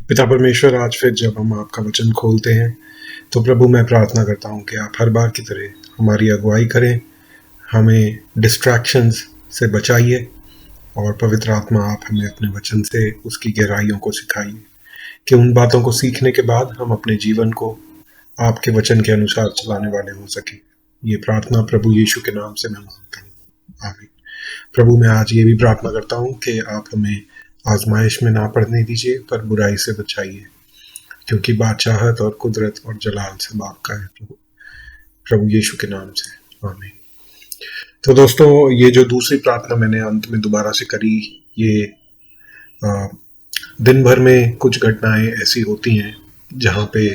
पिता परमेश्वर, आज फिर जब हम आपका वचन खोलते हैं तो प्रभु मैं प्रार्थना करता हूँ कि आप हर बार की तरह हमारी अगुवाई करें, हमें डिस्ट्रैक्शंस से बचाइए और पवित्र आत्मा आप हमें अपने वचन से उसकी गहराइयों को सिखाइए कि उन बातों को सीखने के बाद हम अपने जीवन को आपके वचन के अनुसार चलाने वाले हो सके। ये प्रार्थना प्रभु यीशु के नाम से मैं मांगता हूँ, आमीन। प्रभु मैं आज ये भी प्रार्थना करता हूँ कि आप हमें आजमाइश में ना पड़ने दीजिए पर बुराई से बचाइए, क्योंकि बादशाहत और कुदरत और जलाल सब आपका है प्रभु यीशु के नाम से, आमीन। तो दोस्तों, ये जो दूसरी प्रार्थना मैंने अंत में दोबारा से करी, ये दिन भर में कुछ घटनाएं ऐसी होती हैं जहाँ पे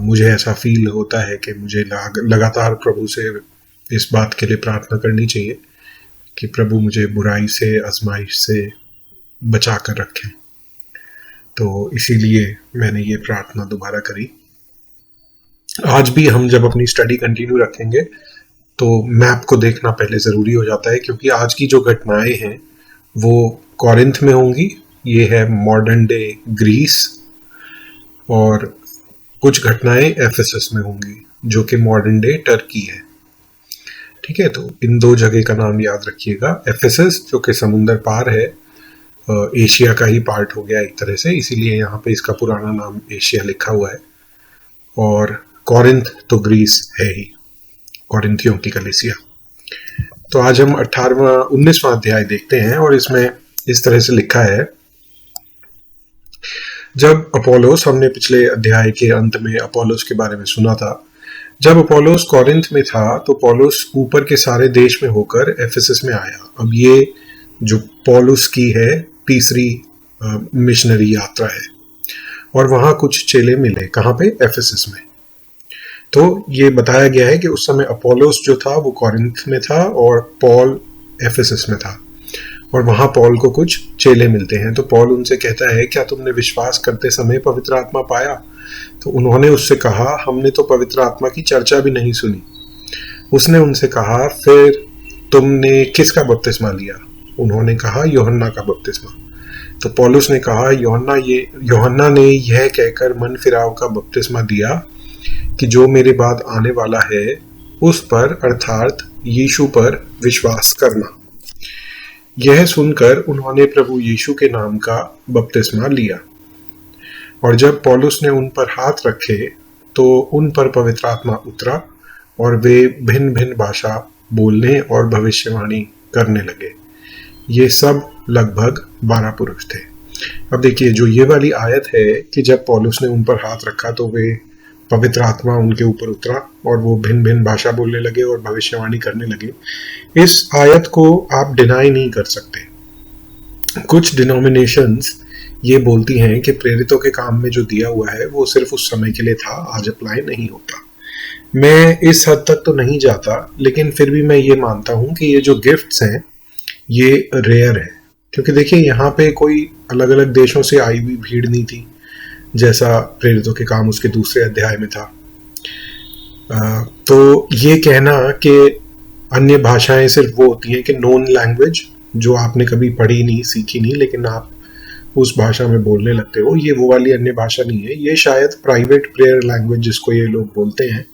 मुझे ऐसा फील होता है कि मुझे लगातार प्रभु से इस बात के लिए प्रार्थना करनी चाहिए कि प्रभु मुझे बुराई से, आजमाइश से बचा कर रखें। तो इसीलिए मैंने ये प्रार्थना दोबारा करी। आज भी हम जब अपनी स्टडी कंटिन्यू रखेंगे तो मैप को देखना पहले ज़रूरी हो जाता है, क्योंकि आज की जो घटनाएं हैं वो कोरिंथ में होंगी। ये है मॉडर्न डे ग्रीस, और कुछ घटनाएं एफेसस में होंगी जो कि मॉडर्न डे टर्की है। ठीक है, तो इन दो जगह का नाम याद रखिएगा। एफेसस जो कि समुंदर पार है, एशिया का ही पार्ट हो गया एक तरह से, इसीलिए यहाँ पे इसका पुराना नाम एशिया लिखा हुआ है। और कोरिंथ तो ग्रीस है ही, कोरिंथियों की कलीसिया। तो आज हम 19वां अध्याय देखते हैं और इसमें इस तरह से लिखा है। जब अपोलोस, हमने पिछले अध्याय के अंत में अपोलोस के बारे में सुना था, जब अपोलोस कोरिंथ में था तो पौलुस ऊपर के सारे देश में होकर एफेसस में आया। अब ये जो पौलुस की है तीसरी मिशनरी यात्रा है, और वहां कुछ चेले मिले। कहाँ पे? एफेसस में। तो ये बताया गया है कि उस समय अपोलोस जो था वो कोरिंथ में था और पॉल एफेसस में था, और वहां पॉल को कुछ चेले मिलते हैं। तो पॉल उनसे कहता है, क्या तुमने विश्वास करते समय पवित्र आत्मा पाया? तो उन्होंने उससे कहा, हमने तो पवित्र आत्मा की चर्चा भी नहीं सुनी। उसने उनसे कहा, फिर तुमने किसका बपतिस्मा लिया? उन्होंने कहा, यूहन्ना का बपतिस्मा। तो पौलुस ने कहा, यूहन्ना ने यह कहकर मन फिराव का बपतिस्मा दिया कि जो मेरे बाद आने वाला है उस पर, अर्थात यीशु पर विश्वास करना। यह सुनकर उन्होंने प्रभु यीशु के नाम का बपतिस्मा लिया। और जब पौलुस ने उन पर हाथ रखे तो उन पर पवित्र आत्मा उतरा और वे भिन्न भिन्न भाषा बोलने और भविष्यवाणी करने लगे। ये सब लगभग 12 पुरुष थे। अब देखिए, जो ये वाली आयत है कि जब पौलुस ने उन पर हाथ रखा तो वे पवित्र आत्मा उनके ऊपर उतरा और वो भिन्न भिन्न भाषा बोलने लगे और भविष्यवाणी करने लगे, इस आयत को आप डिनाई नहीं कर सकते। कुछ डिनोमिनेशंस ये बोलती हैं कि प्रेरितों के काम में जो दिया हुआ है वो सिर्फ उस समय के लिए था, आज अप्लाई नहीं होता। मैं इस हद तक तो नहीं जाता, लेकिन फिर भी मैं ये मानता हूँ कि ये जो गिफ्ट्स हैं ये रेयर है, क्योंकि देखिए यहाँ पे कोई अलग अलग देशों से आई हुई भीड़ नहीं थी जैसा प्रेरितों के काम उसके दूसरे अध्याय में था। तो ये कहना कि अन्य भाषाएं सिर्फ वो होती हैं कि नोन लैंग्वेज जो आपने कभी पढ़ी नहीं, सीखी नहीं, लेकिन आप उस भाषा में बोलने लगते हो, ये वो वाली अन्य भाषा नहीं है। ये शायद प्राइवेट प्रेयर लैंग्वेज जिसको ये लोग बोलते हैं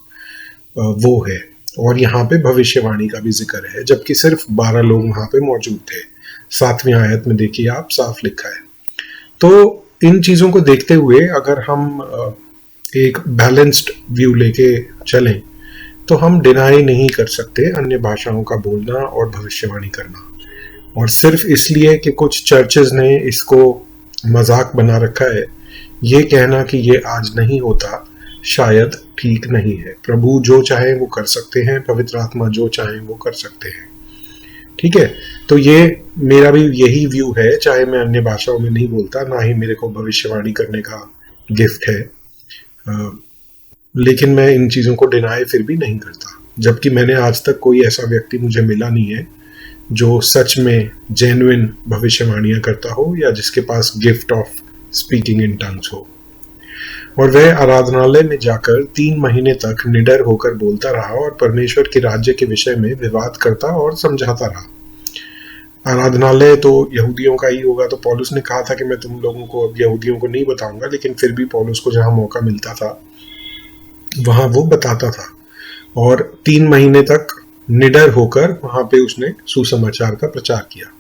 वो है। और यहाँ पे भविष्यवाणी का भी जिक्र है, जबकि सिर्फ 12 लोग वहां पे मौजूद थे। 7वीं आयत में देखिए आप, साफ लिखा है। तो इन चीजों को देखते हुए अगर हम एक बैलेंस्ड व्यू लेके चलें तो हम डिनाई नहीं कर सकते अन्य भाषाओं का बोलना और भविष्यवाणी करना। और सिर्फ इसलिए कि कुछ चर्चेज ने इसको मजाक बना रखा है, ये कहना कि ये आज नहीं होता शायद ठीक नहीं है। प्रभु जो चाहे वो कर सकते हैं, पवित्र आत्मा जो चाहे वो कर सकते हैं। ठीक है, तो ये मेरा भी यही व्यू है, चाहे मैं अन्य भाषाओं में नहीं बोलता, ना ही मेरे को भविष्यवाणी करने का गिफ्ट है, लेकिन मैं इन चीज़ों को डिनाई फिर भी नहीं करता। जबकि मैंने आज तक कोई ऐसा व्यक्ति मुझे मिला नहीं है जो सच में जेन्युइन भविष्यवाणियां करता हो या जिसके पास gift of speaking in tongues हो। और वह आराधनालय में जाकर 3 महीने तक निडर होकर बोलता रहा और परमेश्वर के राज्य के विषय में विवाद करता और समझाता रहा। आराधनालय तो यहूदियों का ही होगा, तो पौलुस ने कहा था कि मैं तुम लोगों को अब यहूदियों को नहीं बताऊंगा, लेकिन फिर भी पौलुस को जहां मौका मिलता था वहां वो बताता था। और 3 महीने तक निडर होकर वहां पे उसने सुसमाचार का प्रचार किया।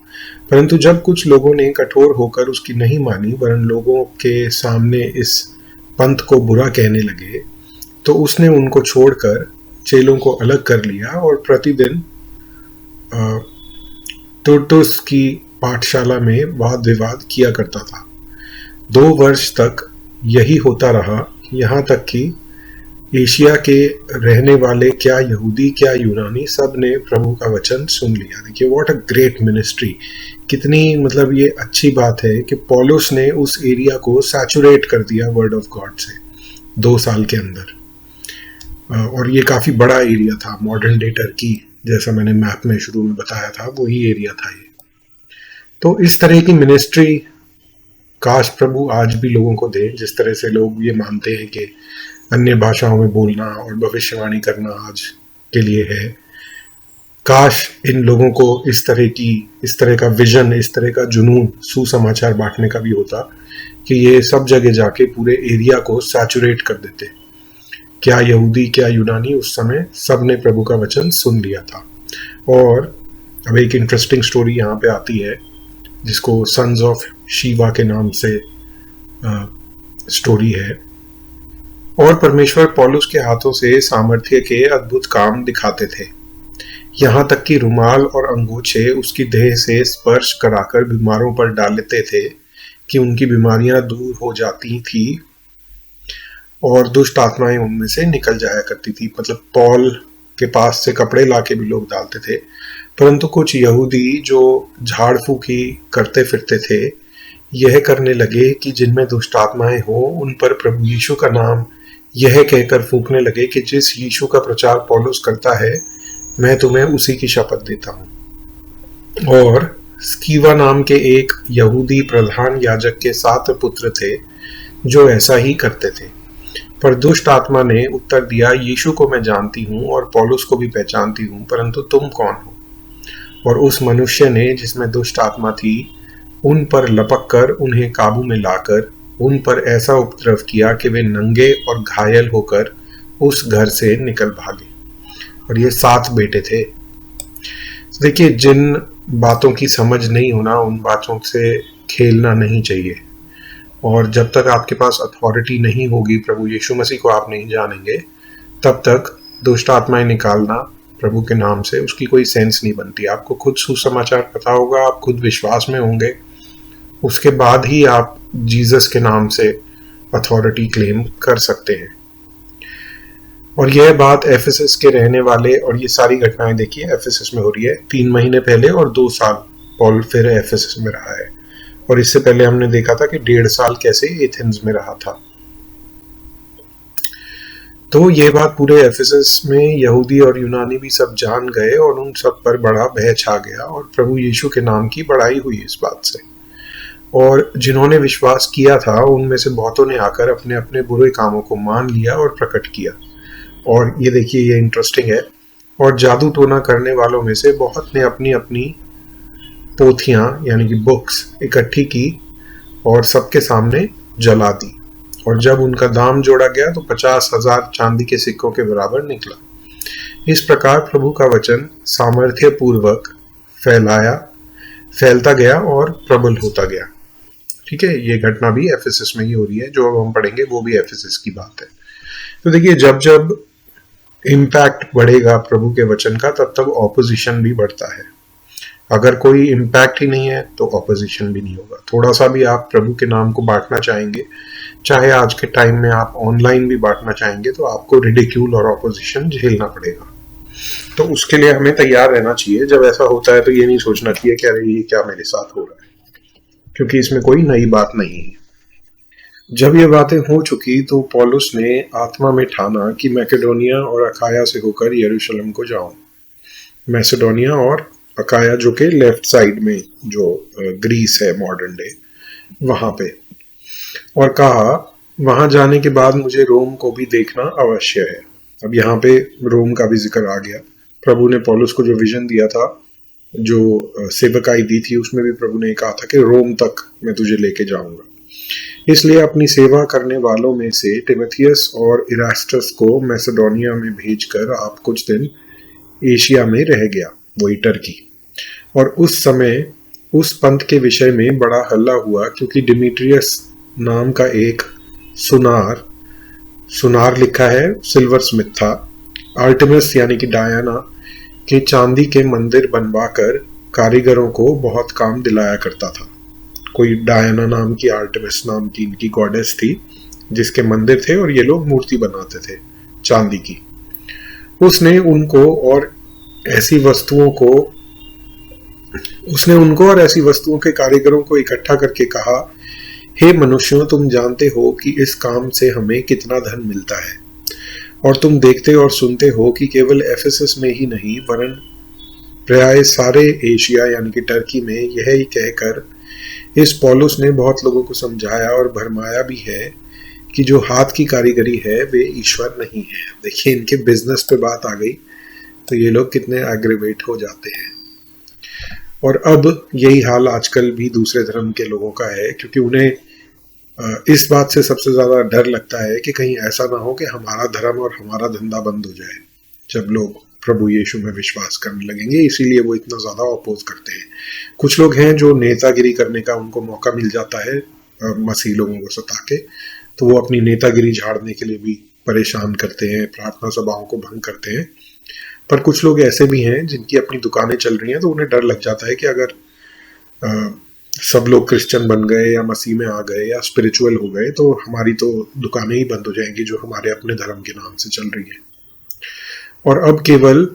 परंतु जब कुछ लोगों ने कठोर होकर उसकी नहीं मानी, वरन लोगों के सामने इस पंथ को बुरा कहने लगे, तो उसने उनको छोड़कर चेलों को अलग कर लिया और प्रतिदिन तुर्तुस की पाठशाला में वाद विवाद किया करता था। 2 वर्ष तक यही होता रहा, यहाँ तक कि एशिया के रहने वाले, क्या यहूदी क्या यूनानी, सब ने प्रभु का वचन सुन लिया। देखिए व्हाट अ ग्रेट मिनिस्ट्री, कितनी मतलब ये अच्छी बात है कि पौलुस ने उस एरिया को सैचुरेट कर दिया वर्ड ऑफ गॉड से 2 साल के अंदर। और ये काफी बड़ा एरिया था, मॉडर्न डे टर्की, जैसा मैंने मैप में शुरू में बताया था वही एरिया था ये। तो इस तरह की मिनिस्ट्री काश प्रभु आज भी लोगों को दे। जिस तरह से लोग ये मानते हैं कि अन्य भाषाओं में बोलना और भविष्यवाणी करना आज के लिए है, काश इन लोगों को इस तरह का विजन, इस तरह का जुनून सुसमाचार बांटने का भी होता कि ये सब जगह जाके पूरे एरिया को सैचुरेट कर देते। क्या यहूदी क्या यूनानी, उस समय सब ने प्रभु का वचन सुन लिया था। और अब एक इंटरेस्टिंग स्टोरी यहाँ पे आती है जिसको सन्स ऑफ शिवा के नाम से स्टोरी है। और परमेश्वर पौलुस के हाथों से सामर्थ्य के अद्भुत काम दिखाते थे, यहाँ तक कि रुमाल और अंगूछे उसकी देह से स्पर्श कराकर बीमारों पर डालते थे कि उनकी बीमारियां दूर हो जाती थी और दुष्ट आत्माएं उनमें से निकल जाया करती थी। मतलब पौल के पास से कपड़े लाके भी लोग डालते थे। परंतु कुछ यहूदी जो झाड़ फूकी करते फिरते थे, यह करने लगे कि जिनमें दुष्ट आत्माएं हो उन पर प्रभु यीशु का नाम यह कहकर फूकने लगे कि जिस यीशु का प्रचार पौलुस करता है, मैं तुम्हें उसी की शपथ देता हूं। और स्कीवा नाम के एक यहूदी प्रधान याजक के 7 पुत्र थे जो ऐसा ही करते थे। पर दुष्ट आत्मा ने उत्तर दिया, यीशु को मैं जानती हूं और पौलुस को भी पहचानती हूं, परंतु तुम कौन हो? और उस मनुष्य ने जिसमें दुष्ट आत्मा थी उन पर लपक कर उन्हें काबू में लाकर उन पर ऐसा उपद्रव किया कि वे नंगे और घायल होकर उस घर से निकल भागे। और ये 7 बेटे थे। देखिए जिन बातों की समझ नहीं होना, उन बातों से खेलना नहीं चाहिए। और जब तक आपके पास अथॉरिटी नहीं होगी, प्रभु यीशु मसीह को आप नहीं जानेंगे, तब तक दुष्ट आत्माएं निकालना प्रभु के नाम से उसकी कोई सेंस नहीं बनती। आपको खुद सुसमाचार पता होगा, आप खुद विश्वास में होंगे, उसके बाद ही आप जीसस के नाम से अथॉरिटी क्लेम कर सकते हैं। और यह बात एफेसस के रहने वाले, और ये सारी घटनाएं देखिए एफेसस में हो रही है। 3 महीने पहले और 2 साल पॉल फिर एफेसस में रहा है। और इससे पहले हमने देखा था कि 1.5 साल कैसे एथेंस में रहा था। तो ये बात पूरे एफेसस में यहूदी और यूनानी भी सब जान गए और उन सब पर बड़ा भय छा गया और प्रभु यीशु के नाम की बड़ाई हुई इस बात से। और जिन्होंने विश्वास किया था उनमें से बहुतों ने आकर अपने अपने बुरे कामों को मान लिया और प्रकट किया। और ये देखिए ये इंटरेस्टिंग है। और जादू टोना करने वालों में से बहुत ने अपनी अपनी पोथियां यानी कि बुक्स इकट्ठी की और सबके सामने जला दी। और जब उनका दाम जोड़ा गया तो 50,000 चांदी के सिक्कों के बराबर निकला। इस प्रकार प्रभु का वचन सामर्थ्य पूर्वक फैलता गया और प्रबल होता गया। ठीक है, ये घटना भी एफेसस में ही हो रही है। जो अब हम पढ़ेंगे वो भी एफेसस की बात है। तो देखिए जब जब इम्पैक्ट बढ़ेगा प्रभु के वचन का, तब तब ऑपोजिशन भी बढ़ता है। अगर कोई इम्पैक्ट ही नहीं है तो ऑपोजिशन भी नहीं होगा। थोड़ा सा भी आप प्रभु के नाम को बांटना चाहेंगे, चाहे आज के टाइम में आप ऑनलाइन भी बांटना चाहेंगे, तो आपको रिडिक्यूल और ऑपोजिशन झेलना पड़ेगा। तो उसके लिए हमें तैयार रहना चाहिए। जब ऐसा होता है तो ये नहीं सोचना चाहिए कि अरे ये क्या मेरे साथ हो रहा है, क्योंकि इसमें कोई नई बात नहीं है। जब ये बातें हो चुकी तो पौलुस ने आत्मा में ठाना कि मैकेडोनिया और अखाया से होकर यरूशलेम को जाऊं। मैसेडोनिया और अकाया जो कि लेफ्ट साइड में जो ग्रीस है मॉडर्न डे, वहां पे। और कहा वहां जाने के बाद मुझे रोम को भी देखना अवश्य है। अब यहाँ पे रोम का भी जिक्र आ गया। प्रभु ने पौलुस को जो विजन दिया था जो सेवकाई दी थी उसमें भी प्रभु ने कहा था कि रोम तक मैं तुझे लेके जाऊंगा। इसलिए अपनी सेवा करने वालों में से तिमोथियस और इरास्टस को मैसेडोनिया में भेजकर आप कुछ दिन एशिया में रह गया, वही टर्की। और उस समय उस पंथ के विषय में बड़ा हल्ला हुआ, क्योंकि डिमीट्रियस नाम का एक सुनार लिखा है सिल्वर स्मिथ था, आर्टेमिस यानी कि डायना के चांदी के मंदिर बनवाकर कारीगरों को बहुत काम दिलाया करता था। कोई डायना नाम की, आर्टेमिस नाम की इनकी गॉडेस थी जिसके मंदिर थे और ये लोग मूर्ति बनाते थे चांदी की। उसने उनको और ऐसी वस्तुओं के कारीगरों को इकट्ठा करके कहा, हे मनुष्यों, तुम जानते हो कि इस काम से हमें कितना धन मिलता है, और तुम देखते और सुनते हो कि केवल एफेसस में ही नहीं वरन प्राय सारे एशिया यानी कि टर्की में यह ही कहकर इस पौलुस ने बहुत लोगों को समझाया और भरमाया भी है कि जो हाथ की कारीगरी है वे ईश्वर नहीं है। देखिए, इनके बिजनेस पे बात आ गई तो ये लोग कितने एग्रीवेट हो जाते हैं। और अब यही हाल आजकल भी दूसरे धर्म के लोगों का है, क्योंकि उन्हें इस बात से सबसे ज्यादा डर लगता है कि कहीं ऐसा ना हो कि हमारा धर्म और हमारा धंधा बंद हो जाए जब लोग प्रभु यीशु में विश्वास करने लगेंगे। इसीलिए वो इतना ज्यादा अपोज करते हैं। कुछ लोग हैं जो नेतागिरी करने का उनको मौका मिल जाता है मसीह लोगों को सता के, तो वो अपनी नेतागिरी झाड़ने के लिए भी परेशान करते हैं, प्रार्थना सभाओं को भंग करते हैं। पर कुछ लोग ऐसे भी हैं जिनकी अपनी दुकानें चल रही हैं, तो उन्हें डर लग जाता है कि अगर सब लोग क्रिश्चियन बन गए या मसीह में आ गए या स्पिरिचुअल हो गए तो हमारी तो दुकानें ही बंद हो जाएंगी जो हमारे अपने धर्म के नाम से चल रही हैं। और अब केवल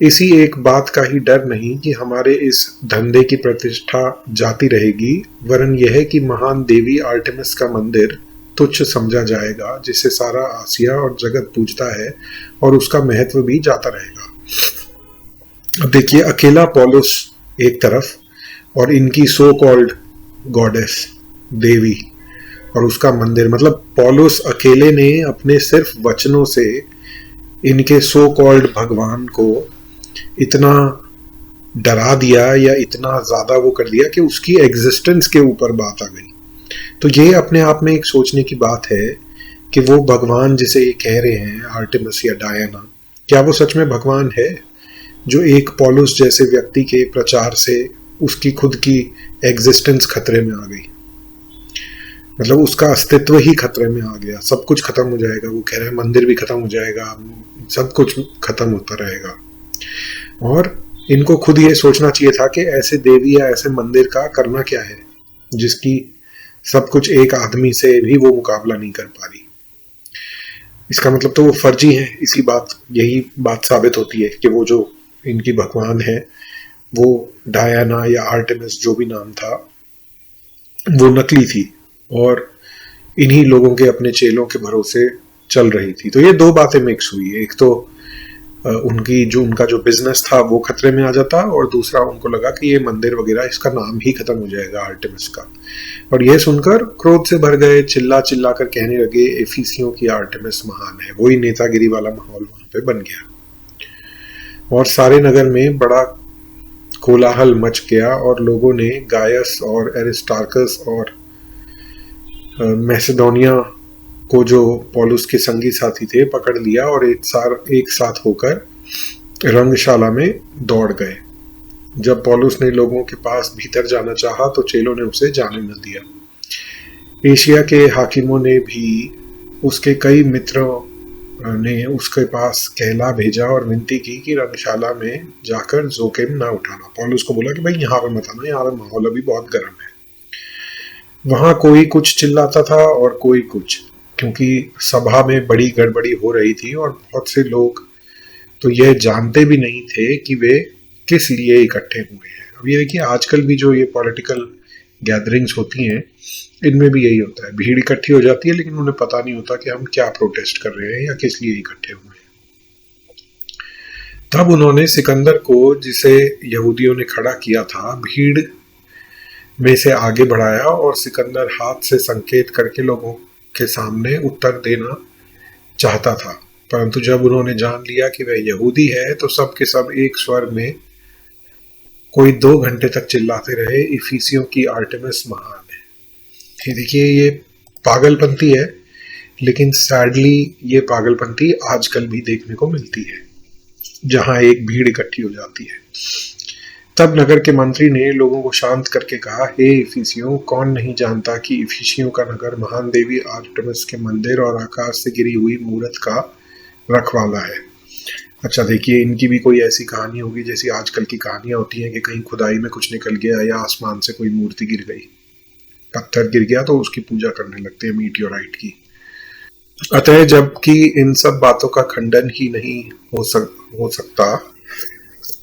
इसी एक बात का ही डर नहीं कि हमारे इस धंधे की प्रतिष्ठा जाती रहेगी, वरन यह कि महान देवी आर्टेमिस का मंदिर तुच्छ समझा जाएगा, जिसे सारा आसिया और जगत पूजता है, और उसका महत्व भी जाता रहेगा। अब देखिए, अकेला पौलुस एक तरफ और इनकी सो कॉल्ड गॉडेस देवी और उसका मंदिर, मतलब पौलुस अकेले ने अपने सिर्फ वचनों से इनके सो कॉल्ड भगवान को इतना डरा दिया या इतना ज्यादा वो कर दिया कि उसकी एग्जिस्टेंस के ऊपर बात आ गई। तो ये अपने आप में एक सोचने की बात है कि वो भगवान जिसे ये कह रहे हैं आर्टेमिस या डायना, क्या वो सच में भगवान है जो एक पौलुस जैसे व्यक्ति के प्रचार से उसकी खुद की एग्जिस्टेंस खतरे में आ गई, मतलब उसका अस्तित्व ही खतरे में आ गया, सब कुछ खत्म हो जाएगा। वो कह रहे हैं मंदिर भी खत्म हो जाएगा, सब कुछ खत्म होता रहेगा। और इनको खुद ये सोचना चाहिए था कि ऐसे देवी या ऐसे मंदिर का करना क्या है जिसकी सब कुछ एक आदमी से भी वो मुकाबला नहीं कर पा रही। इसका मतलब तो वो फर्जी है। यही बात साबित होती है कि वो जो इनकी भगवान है वो डायना या आर्टेमिस जो भी नाम था वो नकली थी और इन्हीं लोगों के अपने चेलों के भरोसे चल रही थी। तो ये दो बातें मिक्स हुई। एक तो उनका जो बिजनेस था वो खतरे में आ जाता, और दूसरा उनको लगा कि ये मंदिर वगैरह इसका नाम ही खत्म हो जाएगा आर्टेमिस का। और यह सुनकर क्रोध से भर गए, चिल्ला चिल्ला कर कहने लगे, एफिसियों की आर्टेमिस महान है। वही नेतागिरी वाला माहौल वहां पे बन गया और सारे नगर में बड़ा कोलाहल मच गया और लोगों ने गायस और एरिस्टार्कस और मैसेडोनिया को, जो पौलुस के संगी साथी थे, पकड़ लिया और एक साथ होकर रंगशाला में दौड़ गए। जब पौलुस ने लोगों के पास भीतर जाना चाहा तो चेलों ने उसे जाने न दिया। एशिया के हाकिमों ने भी उसके कई मित्रों ने उसके पास कहला भेजा और विनती की कि रंगशाला में जाकर जोखिम ना उठाना। पौलुस को बोला कि भाई यहाँ पे मत आना, यहाँ पे माहौल अभी बहुत गर्म है। वहां कोई कुछ चिल्लाता था और कोई कुछ, क्योंकि सभा में बड़ी गड़बड़ी हो रही थी और बहुत से लोग तो यह जानते भी नहीं थे कि वे किस लिए इकट्ठे हुए हैं। अब ये देखिए, आजकल भी जो ये पॉलिटिकल गैदरिंग्स होती हैं इनमें भी यही होता है, भीड़ इकट्ठी हो जाती है लेकिन उन्हें पता नहीं होता कि हम क्या प्रोटेस्ट कर रहे हैं या किस लिए इकट्ठे हुए हैं। तब उन्होंने सिकंदर को, जिसे यहूदियों ने खड़ा किया था, भीड़ में से आगे बढ़ाया और सिकंदर हाथ से संकेत करके लोगों के सामने उत्तर देना चाहता था, परंतु जब उन्होंने जान लिया कि वह यहूदी है तो सब के सब एक स्वर में कोई 2 घंटे तक चिल्लाते रहे, इफिसियों की आर्टेमिस महान है। ये देखिए, ये पागलपंती है, लेकिन सैडली ये पागलपंती आजकल भी देखने को मिलती है, जहां एक भीड़ इकट्ठी हो जाती है। तब नगर के मंत्री ने लोगों को शांत करके कहा, हे इफिसियों, कौन नहीं जानता कि इफिसियों का नगर महान देवी आर्टेमिस के मंदिर और आकाश से गिरी हुई मूरत का रखवाला है। अच्छा देखिए, इनकी भी कोई ऐसी कहानी होगी जैसी आजकल की कहानियां होती हैं कि कहीं खुदाई में कुछ निकल गया या आसमान से कोई मूर्ति गिर गई, पत्थर गिर गया तो उसकी पूजा करने लगते हैं, मीटियोराइट की। अतः जबकि इन सब बातों का खंडन ही नहीं हो सकता,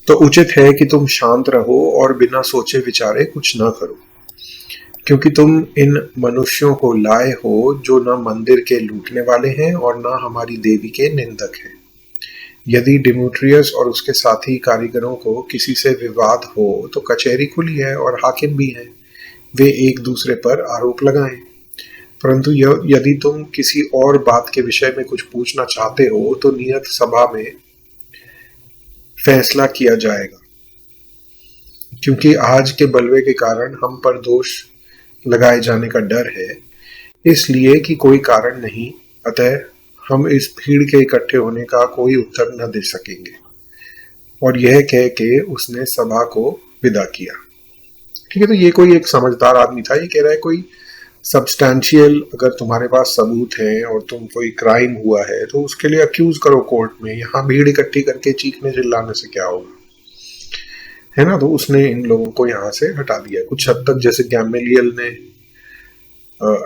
तो उचित है कि तुम शांत रहो और बिना सोचे विचारे कुछ न करो, क्योंकि तुम इन मनुष्यों को लाए हो जो न मंदिर के लूटने वाले हैं और न हमारी देवी के निंदक हैं। यदि डिमेट्रियस और उसके साथी कारीगरों को किसी से विवाद हो तो कचहरी खुली है और हाकिम भी हैं, वे एक दूसरे पर आरोप लगाएं। परंतु यदि तुम किसी और बात के विषय में कुछ पूछना चाहते हो तो नियत सभा में फैसला किया जाएगा, क्योंकि आज के बलवे के कारण हम पर दोष लगाए जाने का डर है, इसलिए कि कोई कारण नहीं। अतः हम इस भीड़ के इकट्ठे होने का कोई उत्तर न दे सकेंगे। और यह कह के उसने सभा को विदा किया। ठीक है, तो ये कोई एक समझदार आदमी था। ये कह रहा है कोई सब्सटैंशियल अगर तुम्हारे पास सबूत है और तुम कोई क्राइम हुआ है तो उसके लिए अक्यूज करो कोर्ट में, यहाँ भीड़ इकट्ठी करके चीखने चिल्लाने से क्या होगा, है ना। तो उसने इन लोगों को यहाँ से हटा दिया कुछ हद तक, जैसे गैमेलियल ने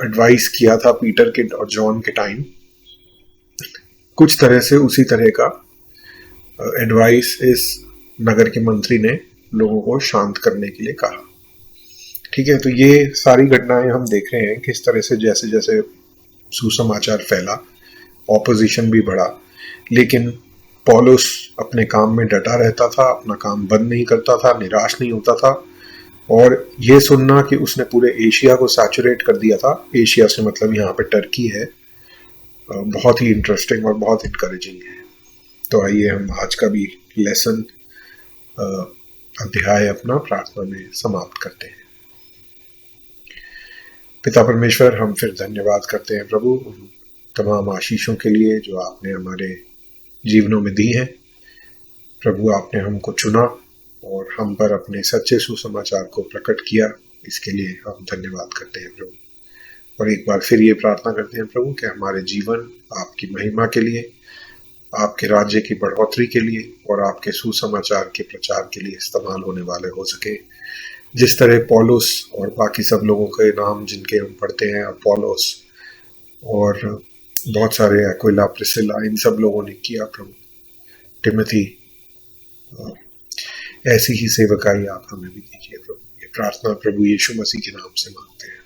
एडवाइस किया था पीटर के और जॉन के टाइम, कुछ तरह से उसी तरह का एडवाइस इस नगर के मंत्री ने लोगों को शांत करने के लिए कहा। ठीक है, तो ये सारी घटनाएं हम देख रहे हैं किस तरह से जैसे जैसे सुसमाचार फैला, ऑपोजिशन भी बढ़ा, लेकिन पौलुस अपने काम में डटा रहता था, अपना काम बंद नहीं करता था, निराश नहीं होता था। और ये सुनना कि उसने पूरे एशिया को सैचुरेट कर दिया था, एशिया से मतलब यहाँ पे टर्की है, बहुत ही इंटरेस्टिंग और बहुत इंकरेजिंग है। तो आइए हम आज का भी लेसन अध्याय अपना प्रार्थना में समाप्त करते हैं। पिता परमेश्वर, हम फिर धन्यवाद करते हैं प्रभु उन तमाम आशीषों के लिए जो आपने हमारे जीवनों में दी हैं। प्रभु, आपने हमको चुना और हम पर अपने सच्चे सुसमाचार को प्रकट किया, इसके लिए हम धन्यवाद करते हैं प्रभु। और एक बार फिर ये प्रार्थना करते हैं प्रभु कि हमारे जीवन आपकी महिमा के लिए, आपके राज्य की बढ़ोतरी के लिए और आपके सुसमाचार के प्रचार के लिए इस्तेमाल होने वाले हो सके। जिस तरह पौलुस और बाकी सब लोगों के नाम जिनके हम पढ़ते हैं, अपोलोस और बहुत सारे एक्विला, प्रिसिला, इन सब लोगों ने किया प्रभु, टिमोथी, ऐसी ही सेवकाई आप हमें भी दीजिए प्रभु। ये प्रार्थना प्रभु यीशु मसीह के नाम से मांगते हैं।